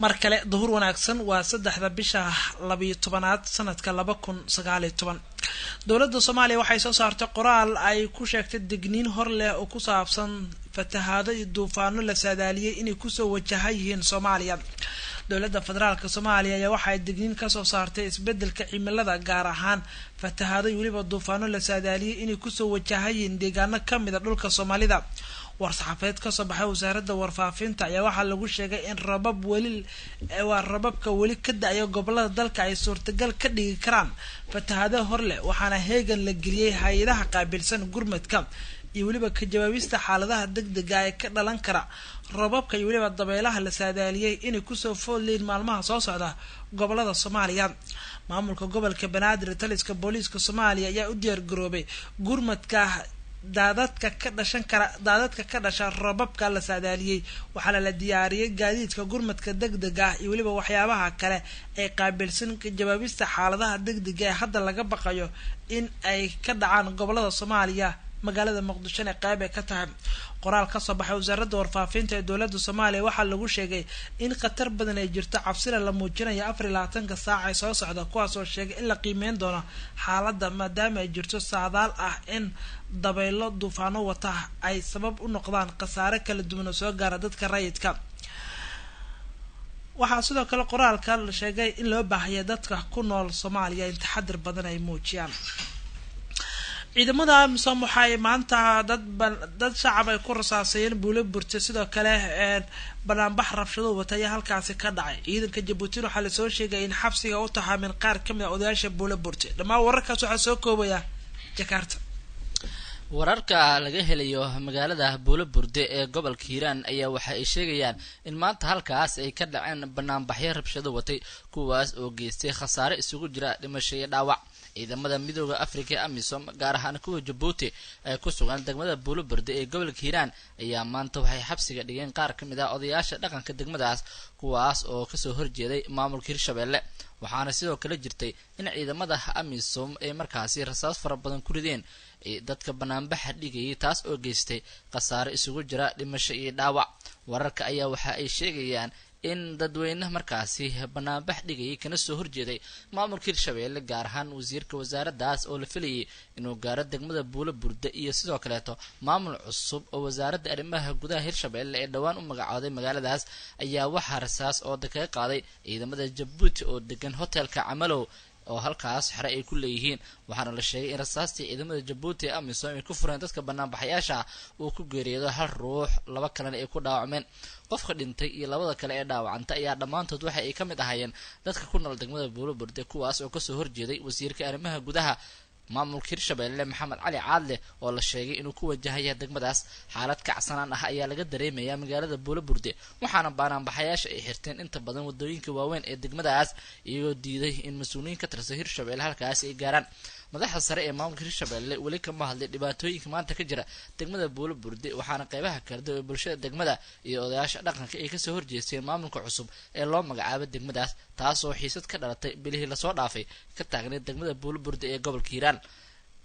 markale duhur wanaagsan waa 3 bisha 12aad sanadka 2019 dawladda Soomaaliya waxay soo saartay qoraal ay ku sheegtay digniin hor leh oo ku saabsan fatahaado iyo duufaano la saadaaliyay inay ku soo wajahayeen Soomaaliya dawladda federaalka Soomaaliya ayaa waxay digniin ka soo saartay isbedelka cimilada gaar ahaan fatahaado iyo waliba duufaano la saadaaliyay inay ku soo wajahayeen deegaano kamid ah dhulka Soomaalida war-saxaafadeed ka soo baxay wasaaradda warfaafinta ayaa waxaa lagu sheegay in rababka weli ka da'aya gobolada dalka ay suurtagal ka dhigi karaan fatahaado hor leh waxaana heegan la geliyay hay'adaha qaabilsan gurmadka iyo waliba ka jawaabista xaaladaha degdega ee ka dhalan kara rababka iyo waliba dabeelaha la saadaaliyay inay ku soo foolleen maalmaha soo socda gobolada Soomaaliya maamulka gobolka Banaadir taliska booliiska Soomaaliya ayaa u diyaar garoobay gurmadka daadadka ka dhasha rababka la saadaaliyay waxaa la diyaariyay gaadiidka gurmadka degdega iyo waliba waxyaabaha kale ee qaabilsan ka jawaabista xaaladaha degdega ee hadda laga baqayo in ay ka dhacaan gobolada Soomaaliya magaalada Muqdisho ee qayb ka tahay qoraal ka soo baxay wasaaradda warfaafinta ee dawladda Soomaaliya waxaa lagu sheegay in khatar badan ay jirto cabsida la muujinayo 24 saac ay soo socda kuwaas oo sheegay in la qiimeyn doono xaaladda maadaama ay jirto saadaal ah in dabaylo duufaano wata ay sabab u noqdaan khasaare kala duwan oo soo gaara dadka rayidka waxaa sidoo kale qoraalka la sheegay in loo baahiyo dadka ku nool Soomaaliya in taxadir badan ay muujiyaan ciidamada amisom waxay maanta dad shacab ay ku rasaasayeen buulo burta sidoo kale banaanbax rabshado watay halkaasi ka dhacay ciidanka Djibouti waxa la soo sheegay in xabsiga u taxaamin qaar kamid ah odayaasha buulo burta dhamaan wararkaas waxa soo koobaya Jakarta wararka laga helayo magaalada buulo burde ee gobolka Hiiraan ayaa waxa ay sheegayaan in maanta halkaas ay ka dhaceen banaanbaxyo rabshado watay kuwaas oo geystay khasaare isugu jira dhimasho iyo dhaawac ciidamada midowga Afrika AMISOM gaar ahaan kuwa Djibouti ay ku sugan degmada buulo burde ee gobolka Hiiraan ayaa maanta waxay xabsiga dhigeen qaar kamid ah odayaasha dhaqanka degmadaas kuwaas oo ka soo horjeeday maamulka Hirshabeelle waxaana sidoo kale jirtay in ciidamada AMISOM ay markaasi rasaas fara badan ku rideen dadka banaanbaxa dhigayay taas oo geystay khasaare isugu jira dhimasho iyo dhaawac wararka ayaa waxa ay sheegayaan in dadweynaha markaasi banaanbax dhigayay kana soo horjeeday maamulka Hirshabeelle gaar ahaan wasiirka wasaaraddaas oo la filayay inuu gaaro degmada buulo burde iyo sidoo kaleeto maamul cusub oo wasaaradda arrimaha gudaha Hirshabeelle ee dhawaan u magacaaday magaaladaas ayaa waxaa rasaas oo kaga qaaday ciidamada Djibouti oo degan hotelka Camalow oo halkaas xare ay ku leeyihiin waxaana la sheegay in rasaastii ciidamada Djibouti AMISOM ay ku fureen dadka banaanbaxayaasha uu ku geeriyooday hal ruux laba kalena ay ku dhaawacmeen qofka dhintay iyo labada kale ee dhaawacantay ayaa dhamaantood waxa ay kamid ahaayeen dadka ku nool degmada buulo burde kuwaas oo ka soo horjeeday wasiirka arrimaha gudaha maamulka Hirshabeelle Maxamed Cali Caadle oo la sheegay inuu ku wajahayo degmadaas xaalad kacsanaan ah ayaa laga dareemayaa magaalada buulo burde waxaana banaanbaxayaasha ay xirteen inta badan wadooyinka waaweyn ee degmadaas iyagoo diiday in mas'uuliyiin ka tirsan Hirshabeelle halkaas ay gaaraan madaxda sare ee maamulka Hirshabeelle wali kama hadlay dhibaatooyinka maanta ka jira degmada buulo burde waxaana qaybaha kala duwan ee bulshada degmada iyo odayaasha dhaqanka ay ka soo horjeesteen maamulka cusub ee loo magacaabay degmadaas taas oo xiisad ka dhalatay bilihii la soo dhaafay ka taagneed degmada buulo burde ee gobolka Hiiraan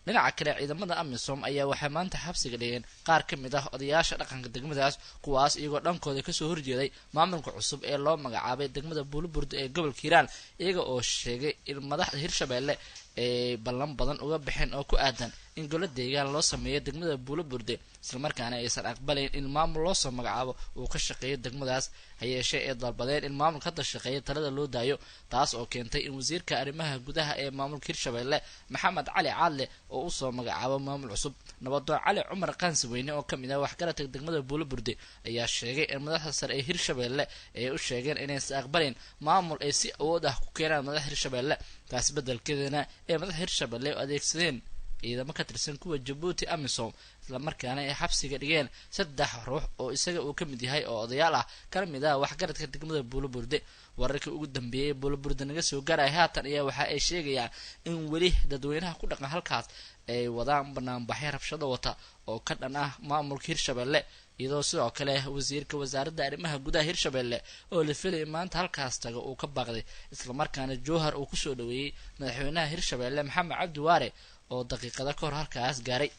dhinaca kale ciidamada AMISOM ayaa waxay maanta xabsiga dhigeen qaar kamid ah odayaasha dhaqanka degmadaas kuwaas iyagoo dhankooda ka soo horjeeday maamulka cusub ee loo magacaabay degmada buulo burde ee gobolka Hiiraan iyaga oo sheegay in madaxda Hirshabeelle ay ballan badan uga bixeen oo ku aadan in golo deegaan loo sameeyo degmada buulo burde isla markaana aysan aqbalayn in maamul loo soo magacaabo uu ka shaqeeyo degmadaas hayeeshee ee dalbadeen in maamulka hadda shaqeeya talada loo daayo taas oo keentay in wasiirka arrimaha gudaha ee maamulka Hirshabeelle Maxamed Cali Caadle oo u soo magacaabo maamul cusub nabadoon Cali Cumar Qaansaweyne oo kamid ah waxgaradka degmada buulo burde ayaa sheegay in madaxda sare ee Hirshabeelle ay u sheegeen inaysan aqbalayn maamul ay si awood ah ku keenaan madaxda Hirshabeelle taas beddelkeedana ee madaxda Hirshabeelle adeegsadeen ciidamo ka tirsan kuwa Djibouti AMISOM isla markaana ay xabsiga dhigeen 3 ruux oo isaga uu kamid yahay oo odayaal ah kamid ah waxgaradka degmada buulo burde wararka ugu dambeeyay buulo burde naga soo gaaray haatan ayaa waxa ay sheegayaan in wali dadweynaha ku dhaqan halkaas ay wadaan banaanbaxyo rabshado wata oo ka dhan ah maamulka Hirshabeelle iyadoo sidoo kale wasiirka wasaaradda arrimaha gudaha Hirshabeelle oo la filayay maanta halkaas taga uu ka baaqday isla markaana Jowhar uu ku soo dhaweeyay madaxweynaha Hirshabeelle Maxamed Cabdi Waare oo daqiiqada ka hor halkaas gaaray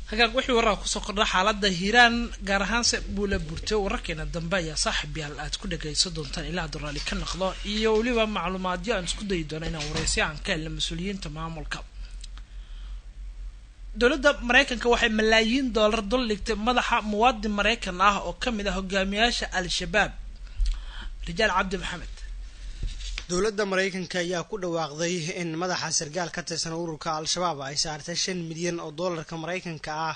hagaag wixii waraa kusoo kordha xaaladda hiiraan gaar ahaan se buula burtay wararkeena dambe ayaa saaxiib yaal aad ku dhagaysan doontaan ilaa doraali ka noqdo iyo weliba macluumaadyo aan isku dayi doono inaan wareysi aan ka helno mas-uuliyiinta maamulka. dowladda Mareykanka waxay malaayiin dollar dul dhigtay madaxa muwaadin Mareykan ah oo kamid ah hogaamiyaasha al-shabaab Rijaal Cabdi Maxamed. dowladda Mareykanka ayaa ku dhawaaqday in madaxa sargaal ka tirsan ururka al-shabaab ay saartay 5 milyan oo dollarka Mareykanka ah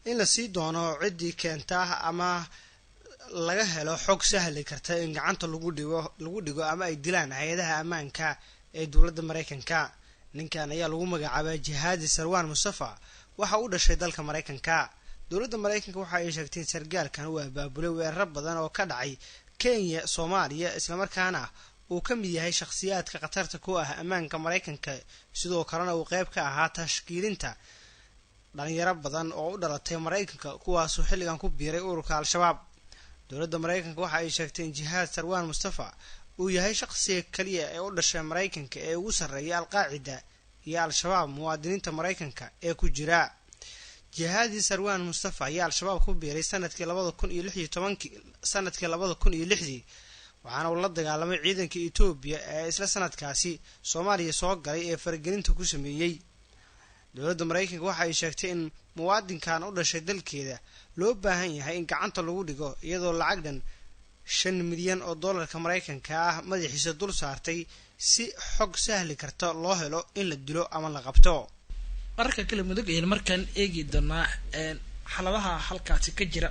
in la sii doono cidii keenta ama laga helo xog sahli karta in gacanta lagu dhigo ama ay dilaan hay'adaha ammaanka ee dowladda Mareykanka. ninkan ayaa lagu magacaabay Jihaadi Sarwaan Mustafa waxa uu dhashay dalka Mareykanka. dowladda Mareykanka waxa ay sheegtay sargaalkan uu abaabulay weerar badan oo ka dhacay Kenya, Soomaaliya isla markaana uu ka mid yahay shakhsiyaadka qatarta ku ah ammaanka Mareykanka sidoo kalena uu qayb ka ahaa tashkiilinta dhalinyaro badan oo u dhalatay Mareykanka kuwaas oo xilligan ku biiray ururka al-shabaab. dowladda Mareykanka waxa ay sheegtay in Jihaad Sarwaan Mustafa uu yahay shakhsiga kaliya ee u dhashay Mareykanka ee ugu sarreeya al-Qaacida iyo al-shabaab muwaadiniinta Mareykanka ee ku jira. Jihaadi Sarwaan Mustafa ayaa al-shabaab ku biiray sanadkii 2016 waxaana uu la dagaalamay ciidanka Itoobiya ee isla sanadkaasi Soomaaliya soo galay ee faragelinta ku sameeyay. dowladda Mareykanka waxa ay sheegtay in muwaadinkan u dhashay dalkeeda loo baahan yahay in gacanta lagu dhigo iyadoo lacag dhan 5 milyan oo dollarka Mareykanka ah madaxiisa dul saartay si xog sahli karta loo helo in la dilo ama la qabto. marka kale mudug ee markan eegi doonaa xaladaha halkaasi ka jira.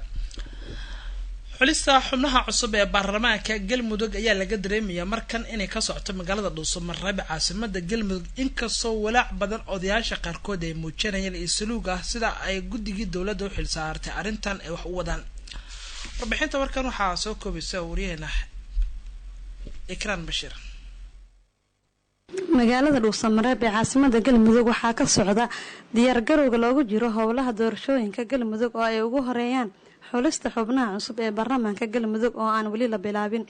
xulista xubnaha cusub ee baarlamaanka Galmudug ayaa laga dareemayaa markan inay ka socoto magaalada Dhuusamareeb caasimada Galmudug inkastoo walaac badan odayaasha qaarkood ay muujinayaan isluug ah sida ay guddigii dowladda u xilsaartay arrintan ay wax u wadaan. warbixinta warkan waxaa soo koobisay wariyahena Ikraan Bashir. magaalada Dhuusamareeb ee caasimada Galmudug waxaa ka socda diyaar garowga loogu jiro howlaha doorashooyinka Galmudug oo ay ugu horeeyaan xulista xubnaha cusub ee baarlamaanka Galmudug oo aan wali la bilaabin.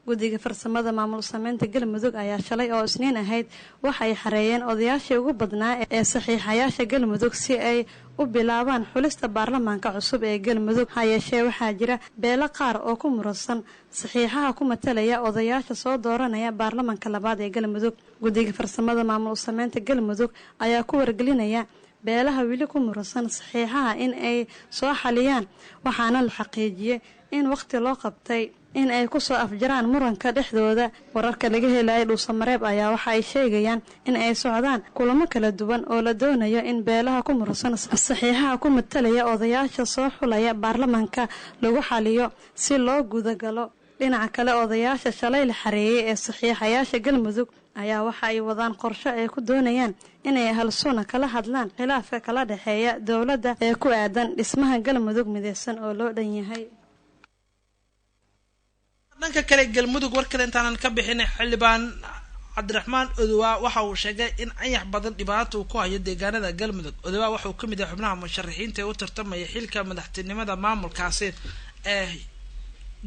guddiga farsamada maamul sameynta Galmudug ayaa shalay oo Isniin ahayd waxa ay xareeyeen odayaashii ugu badnaa ee saxiixayaasha Galmudug si ay u bilaabaan xulista baarlamaanka cusub ee Galmudug. hayeeshee waxaa jira beelo qaar oo ku muransan saxiixaha ku matalaya odayaasha soo dooranaya baarlamaanka labaad ee Galmudug. guddiga farsamada maamul sameynta Galmudug ayaa ku wargelinaya beelaha wili ku muransan saxiixaha in ay soo xaliyaan waxaana la xaqiijiyay in waqti loo qabtay in ay ku soo afjaraan muranka dhexdooda. wararka laga helay Dhuusamareeb ayaa waxa ay sheegayaan in ay socdaan kulamo kala duwan oo la doonayo in beelaha ku muransan saxiixaha ku matalaya odayaasha soo xulaya baarlamaanka lagu xaliyo si loo gudagalo. dhinaca kale odayaasha shalay la xareeyay ee saxiixayaasha Galmudug ayaa waxa ay wadaan qorshe ay ku doonayaan inay halsoona kala hadlaan khilaafka kala dhaxeeya dowladda ee ku aadan dhismaha Galmudug mideysan oo loo dhan yahay. dhanka kale Galmudug warkale intaan ka bixin xildhibaan Cabdiraxmaan Odowa waxa uu sheegay in ayax badan dhibaato ku hayo deegaanada Galmudug. Odowa waxa uu kamid yahay xubnaha musharaxiinta ee u tartamaya xilka madaxtinimada maamulkaasi ee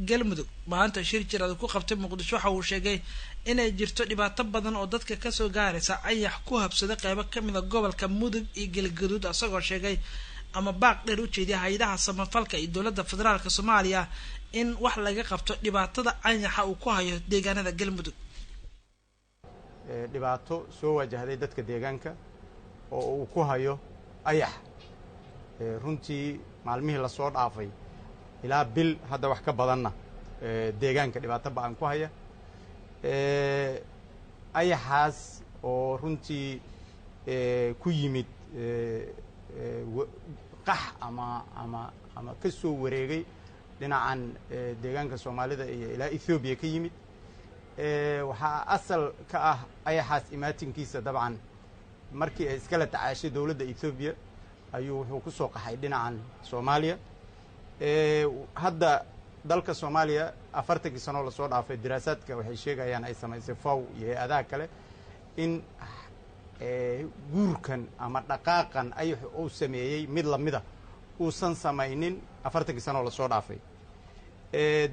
Galmudug. maanta shir jirada ku qabtay Muqdisho waxa uu sheegay inay jirto dhibaato badan oo dadka ka soo gaaraysa ayax ku habsada qaybo kamid ah gobolka Mudug iyo Galgaduud asagoo sheegay ama baaq dheer u jeediyay hay'adaha samafalka iyo dowladda federaalka Soomaaliya in wax laga qabto dhibaatada ayaxa uu ku hayo deegaanada Galmudug. dhibaato soo wajahday dadka deegaanka oo uu ku hayo ayax runtii maalmihii la soo dhaafay ilaa bil hadda wax ka badanna deegaanka dhibaato baan ku haya. ayaxaas oo runtii ku yimid qax ama ka soo wareegay dhinacan deegaanka Soomaalida iyo ilaa Ethiopia ka yimid. waxaa asal ka ah ayaxaas imaatinkiisa dabcan markii ay iskala tacaashay dowladda Ethiopia ayuu wuxuu ku soo qaxay dhinacan Soomaaliya. hadda dalka Soomaaliya 40 sano la soo dhaafay diraasaadka waxay sheegayaan ay samaysay FAO iyo hay'adaha kale in guurkan ama dhaqaaqan ayax uu sameeyay mid lamida uusan samaynin 40 sano la soo dhaafay.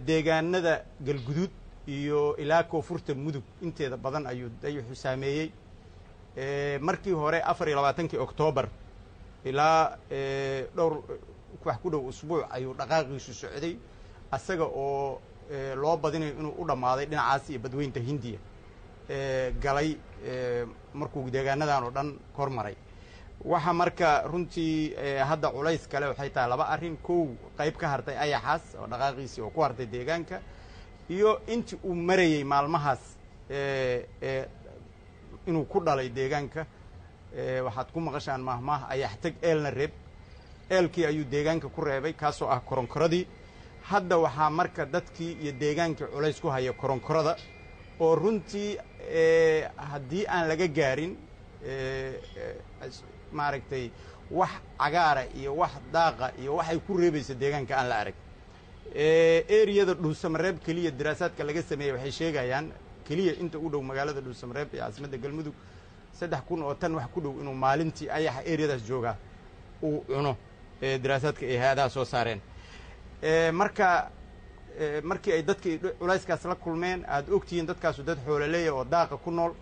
deegaanada Galguduud iyo ilaa koonfurta Mudug inteeda badan ayuu ayaxu saameeyay. markii hore 24 Oktoobar ilaa dhowr wax ku dhow usbuuc ayuu dhaqaaqiisu socday asaga oo loo badinayo inuu u dhammaaday dhinacaas iyo badweynta hindiya galay markuu deegaanadan oo dhan kor maray waxa marka runtii hadda culays kale waxay tahay laba arrin kow qayb ka hartay ayaxaas oo dhaqaaqiisii oo ku hartay deegaanka iyo intii uu marayey maalmahaas inuu ku dhalay deegaanka waxaad ku maqashaan mahmaah ayax teg eelna reeb eelkii ayuu deegaanka ku reebay kaasoo ah koronkoradii hadda waxaa marka dadkii iyo deegaankii culays ku haya koronkorada oo runtii haddii aan laga gaarin maaragtay wax cagaara iyo wax daaqa iyo waxay ku reebaysa deegaanka aan la arag eriyada dhuusamareeb keliya daraasaadka laga sameeyey waxay sheegayaan keliya inta u dhow magaalada dhuusamareeb ee caasimadda galmudug 3,000 oo tan wax ku dhow inuu maalintii ayaxa eriyadaas joogaa uu cuno daraasaadka ay hay-adaha soo saareen marka markii ay dadkii culayskaas la kulmeen aad ogtihiin dadkaasu dad xoolaleeya oo daaqa ku nool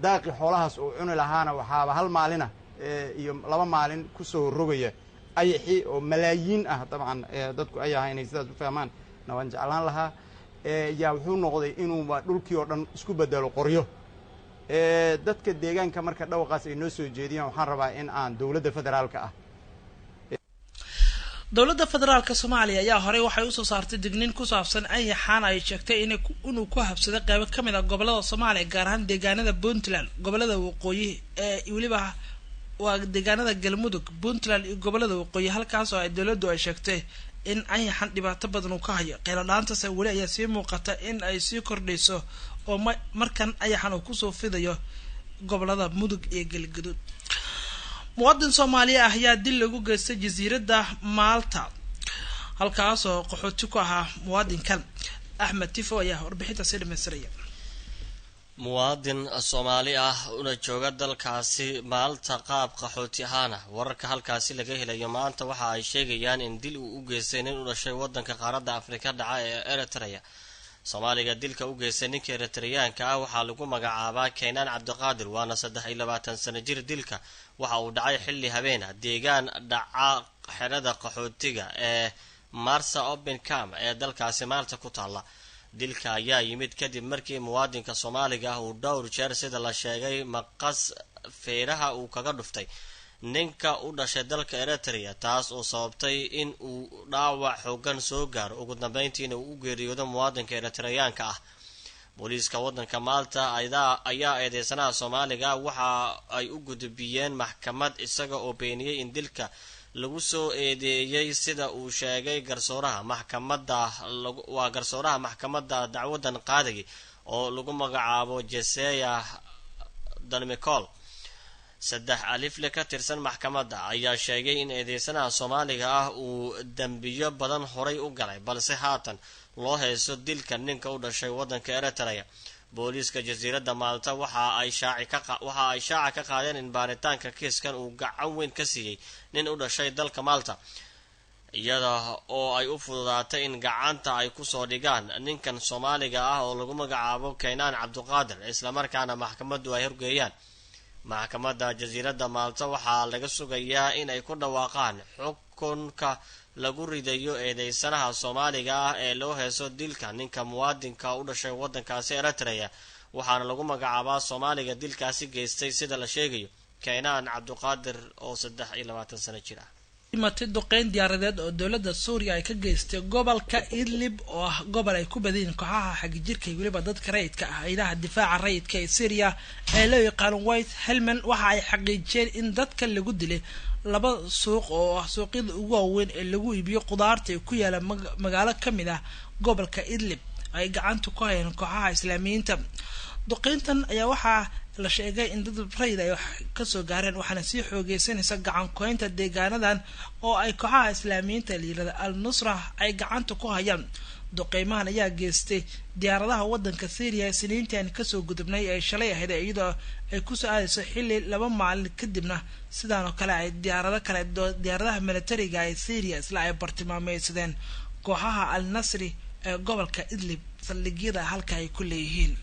daaqii xoolahaas uu cuni lahaana waxaaba hal maalina iyo 2 maalin ku soo rogaya ayaxii oo malaayiin ah dabcan dadku ayaha inay sidaas u fahmaan na waan jeclaan lahaa yaa wuxuu noqday inuuba dhulkii oo dhan isku bedelo qoryo dadka deegaanka marka dhawaqaas ay noo soo jeediyaan waxaan rabaa in aan dowladda federaalka ah dowladda federaalka Soomaaliya ayaa horey waxay u soo saartay digniin ku saabsan ayaxaan ay sheegtay inuu ku habsaday qaybo ka mid ah gobolada Soomaaliya gaar ahaan deegaanada Puntland gobolada waqooyi ee waliba waa deegaanada Galmudug Puntland iyo gobolada waqooyi halkaas oo ay dowladdu ay sheegtay in ayaxaan dhibaato badan uu ka hayo qeyladaantaas wali ayaa sii muuqata in ay sii kordhayso oo markan ayaxaan uu ku soo fidayo gobolada Mudug iyo Galgaduud muwaadin Soomaali ah ayaa dil lagu geystay jasiiradda Malta halkaas oo qaxooti ku ahaa muwaadinkan Axmed Tifo ayaa warbixinta sii dhameystiraya muwaadin Soomaali ah una jooga dalkaasi Malta qaab qaxooti ahaana wararka halkaasi laga helayo maanta waxa ay sheegayaan in dil uu u geystay nin u dhashay wadanka qaaradda Afrika dhaca ee Eritrea Soomaaliga dilka u geystay ninka Eritreaanka ah waxaa lagu magacaabaa Keenan Cabdiqaadir waana 23 sano jir dilka waxa uu dhacay xilli habeena deegaan dhaca xerada qaxootiga ee Marsa Open Camp ee dalkaasi Malta ku taala dilka ayaa yimid kadib markii muwaadinka Soomaaliga ah uu dhowr jeer sida la sheegay maqas feeraha uu kaga dhuftay ninka u dhashay dalka Eritrea taas oo sababtay in uu dhaawac xooggan soo gaaro ugu dambeyntiina uu u geeriyoodo muwaadinka Eritreaanka ah booliiska wadanka Malta ayaa eedeysanaha Soomaaliga waxa ay u gudbiyeen maxkamad isaga oo beeniyay in dilka lagu soo eedeeyay sida uu sheegay garsooraha maxkamadda dacwadan qaaday oo lagu magacaabo Jeseya Danmicol 3 alifle ka tirsan maxkamadda ayaa sheegay in eedeysanaha Soomaaliga ah uu dambiyo badan horay u galay balse haatan loo haysto dilka ninka u dhashay wadanka Eritrea booliiska jasiiradda Malta waxa ay shaaca ka qaadeen in baaritaanka kiiskan uu gacan weyn ka siiyay nin u dhashay dalka Malta iyada oo ay u fududaatay in gacanta ay ku soo dhigaan ninkan Soomaaliga ah oo lagu magacaabo Keenan Cabdiqaadir isla markaana maxkamaddu ay horgeeyaan maxkamadda jasiiradda Malta waxaa laga sugayaa in ay ku dhawaaqaan xukunka lagu ridayo eedeysanaha Soomaaliga ah ee loo heeso dilka ninka muwaadinka u dhashay wadankaasi Eritrea waxaana lagu magacaabaa Soomaaliga dilkaasi geystay sida la sheegayo Keenan Cabdiqaadir oo 23 sano jir ah imatay duqeyn diyaaradeed oo dowladda Suuriya ay ka geystay gobolka Idlib oo ah gobol ay ku badin kooxaha xagjirka iyo waliba dadka rayidka ah hay'adaha difaaca rayidka ee Syria ee loo yaqaan White Helmet waxa ay xaqiijiyeen in dadka lagu dilay 2 suuq oo ah suuqyada ugu weyn ee lagu iibiyo qudaarta ee ku yaala magaalo kamid ah gobolka Idlib ay gacanta ku hayeen kooxaha Islaamiyiinta duqeyntan ayaa waxa la sheegay in dad rayid ay ka soo gaareen waxaana sii xoogeysanaysa gacan koynta deegaanadan oo ay kooxaha Islaamiyiinta liilada al-Nusra ay gacanta ku hayaan duqeymahan ayaa geystay diyaaradaha wadanka Syria Siniintan ka soo gudubnay ay shalay ahayd iyadoo ay ku soo aadayso xilli 2 maalin kadibna sidaan oo kale ay diyaaradaha militariga ee Syria isla ay bartilmaameedsadeen kooxaha al-Nasri ee gobolka Idlib saldhigyada halka ay ku leeyihiin